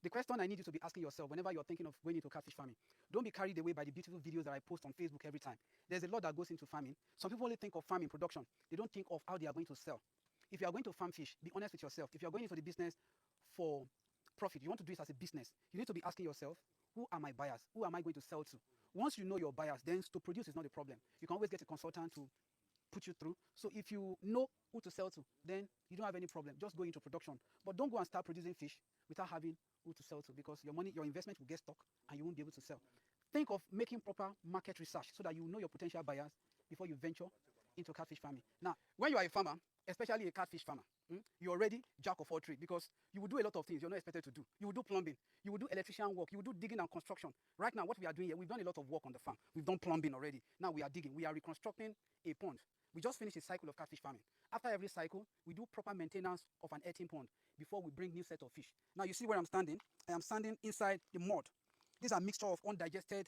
The question I need you to be asking yourself whenever you're thinking of going into catfish farming, don't be carried away by the beautiful videos that I post on Facebook every time. There's a lot that goes into farming. Some people only think of farming production. They don't think of how they are going to sell. If you are going to farm fish, be honest with yourself. If you are going into the business for profit, you want to do it as a business, you need to be asking yourself, who are my buyers? Who am I going to sell to? Once you know your buyers, then to produce is not a problem. You can always get a consultant to put you through. So if you know who to sell to, then you don't have any problem. Just go into production. But don't go and start producing fish without having who to sell to, because your money, your investment will get stuck and you won't be able to sell. Think of making proper market research so that you know your potential buyers before you venture into catfish farming. Now, when you are a farmer, especially a catfish farmer, you're already jack of all trades, because you will do a lot of things you're not expected to do. You will do plumbing, you will do electrician work, you will do digging and construction. Right now, what we are doing here, we've done a lot of work on the farm. We've done plumbing already. Now we are digging. We are reconstructing a pond. We just finished a cycle of catfish farming. After every cycle, we do proper maintenance of an earthen pond before we bring new set of fish. Now you see where I'm standing? I am standing inside the mud. These are mixture of undigested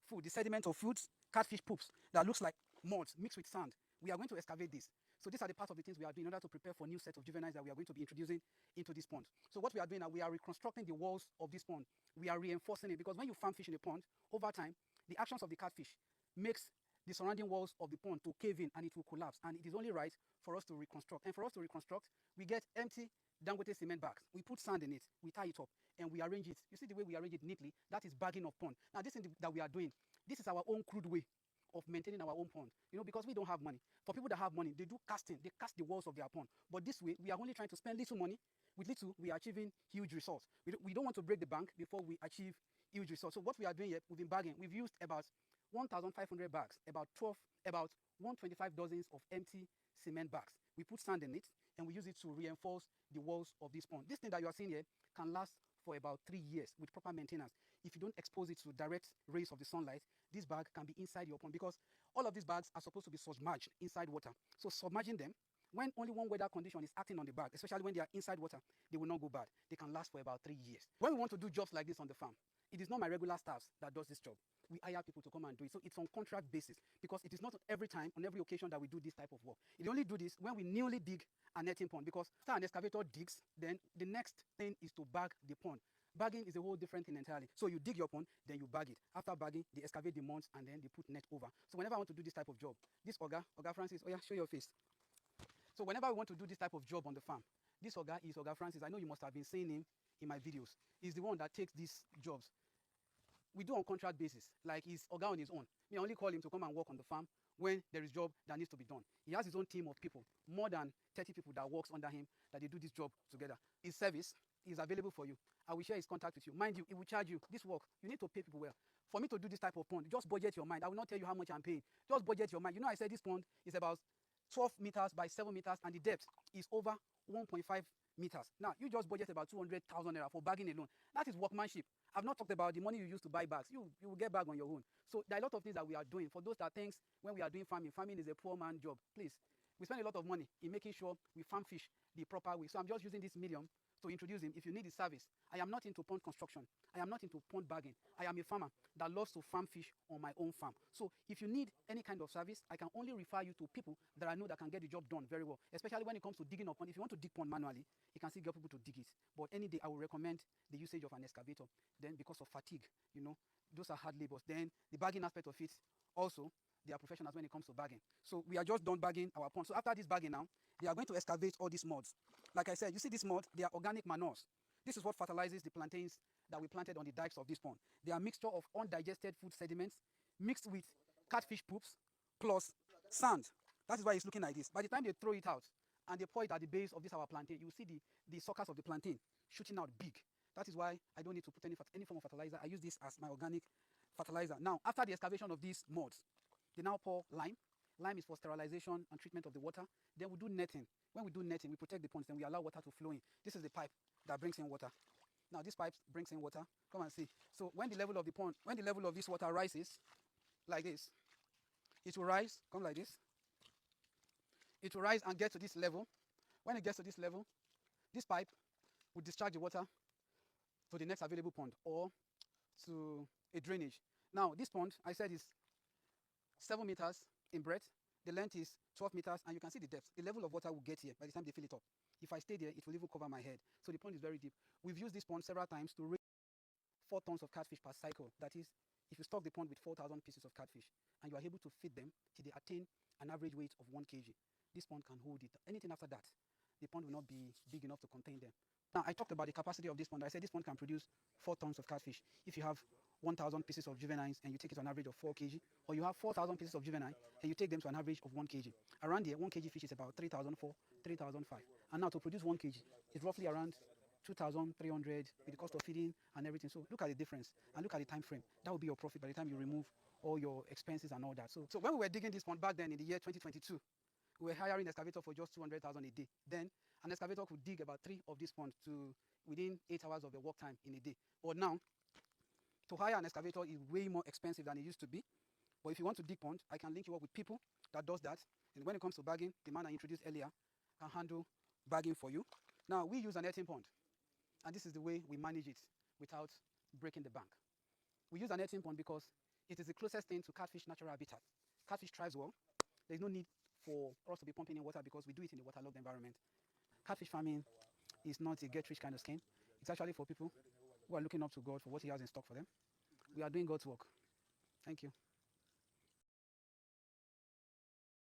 food, the sediment of foods, catfish poops that looks like mud mixed with sand. We are going to excavate this. So these are the part of the things we are doing in order to prepare for new set of juveniles that we are going to be introducing into this pond. So what we are doing now, we are reconstructing the walls of this pond. We are reinforcing it, because when you farm fish in a pond, over time, the actions of the catfish makes the surrounding walls of the pond to cave in and it will collapse. And it is only right for us to reconstruct. And for us to reconstruct, we get empty Dangote cement bags. We put sand in it, we tie it up, and we arrange it. You see the way we arrange it neatly? That is bagging of pond. Now this thing that we are doing, this is our own crude way of maintaining our own pond, because we don't have money. For people that have money, they do casting, they cast the walls of their pond. But this way, we are only trying to spend little money. With little, we are achieving huge results. We don't want to break the bank before we achieve huge results. So what we are doing here, we've been bagging. We've used about 1,500 bags, about 125 dozens of empty cement bags. We put sand in it and we use it to reinforce the walls of this pond. This thing that you are seeing here can last for about 3 years with proper maintenance. If you don't expose it to direct rays of the sunlight, this bag can be inside your pond, because all of these bags are supposed to be submerged inside water. So submerging them, when only one weather condition is acting on the bag, especially when they are inside water, they will not go bad. They can last for about 3 years. When we want to do jobs like this on the farm, it is not my regular staff that does this job. We hire people to come and do it. So it's on contract basis, because it is not every time, on every occasion, that we do this type of work. We only do this when we newly dig an earthen pond, because after an excavator digs, then the next thing is to bag the pond. Bagging is a whole different thing entirely. So you dig your pond, then you bag it. After bagging, they excavate the mounds and then they put net over. So whenever I want to do this type of job, this Oga Francis, oh yeah, show your face. So whenever we want to do this type of job on the farm, this Oga is Oga Francis. I know you must have been seeing him in my videos. He's the one that takes these jobs. We do on contract basis, like he's Oga on his own. I only call him to come and work on the farm when there is job that needs to be done. He has his own team of people, more than 30 people that works under him, that they do this job together. His service is available for you. I will share his contact with you. Mind you, it will charge you. This work, you need to pay people well. For me to do this type of pond, just budget your mind. I will not tell you how much I'm paying. Just budget your mind. I said this pond is about 12 meters by 7 meters, and the depth is over 1.5 meters. Now, you just budget about 200,000 naira for bagging alone. That is workmanship. I've not talked about the money you use to buy bags. You will get bag on your own. So there are a lot of things that we are doing. For those that thinks when we are doing farming, farming is a poor man job. Please, we spend a lot of money in making sure we farm fish the proper way. So I'm just using this medium to introduce him. If you need his service, I am not into pond construction. I am not into pond bagging. I am a farmer that loves to farm fish on my own farm. So if you need any kind of service, I can only refer you to people that I know that can get the job done very well, especially when it comes to digging a pond. If you want to dig pond manually, you can still get people to dig it. But any day, I will recommend the usage of an excavator. Then because of fatigue, those are hard labors. Then the bagging aspect of it, also, they are professionals when it comes to bagging. So we are just done bagging our pond. So after this bagging now, they are going to excavate all these mods. Like I said, you see this mud, they are organic manures. This is what fertilizes the plantains that we planted on the dikes of this pond. They are a mixture of undigested food sediments mixed with catfish poops plus sand. That is why it's looking like this. By the time they throw it out and they pour it at the base of this our plantain, you see the suckers of the plantain shooting out big. That is why I don't need to put any form of fertilizer. I use this as my organic fertilizer. Now, after the excavation of these mods, they now pour lime. Lime is for sterilization and treatment of the water. Then we do netting. When we do netting, we protect the ponds, then we allow water to flow in. This is the pipe that brings in water. Now this pipe brings in water. Come and see. So when the level of the pond, when the level of this water rises, like this, it will rise, come like this. It will rise and get to this level. When it gets to this level, this pipe will discharge the water to the next available pond or to a drainage. Now this pond, I said, is 7 meters in breadth. The length is 12 meters, and you can see the depth. The level of water will get here by the time they fill it up. If I stay there, it will even cover my head. So the pond is very deep. We've used this pond several times to raise 4 tons of catfish per cycle. That is, if you stock the pond with 4,000 pieces of catfish and you are able to feed them till they attain an average weight of 1 kg, this pond can hold it. Anything after that, the pond will not be big enough to contain them. Now, I talked about the capacity of this pond. I said this pond can produce 4 tons of catfish. If you have 1,000 pieces of juveniles and you take it to an average of 4 kg, or you have 4,000 pieces of juvenile and you take them to an average of 1 kg. Around here, 1 kg fish is about 3,004, 3,005. And now to produce 1 kg, it's roughly around 2,300 with the cost of feeding and everything. So look at the difference and look at the time frame. That will be your profit by the time you remove all your expenses and all that. So when we were digging this pond back then in the year 2022, we were hiring an excavator for just 200,000 a day. Then an excavator could dig about 3 of these ponds to within 8 hours of the work time in a day. But now, to hire an excavator is way more expensive than it used to be. But if you want to dig pond, I can link you up with people that does that. And when it comes to bagging, the man I introduced earlier can handle bagging for you. Now, we use an earthen pond. And this is the way we manage it without breaking the bank. We use an earthen pond because it is the closest thing to catfish natural habitat. Catfish thrives well. There's no need for us to be pumping in water because we do it in the waterlogged environment. Catfish farming is not a get-rich kind of scheme. It's actually for people who are looking up to God for what He has in stock for them. We are doing God's work. Thank you.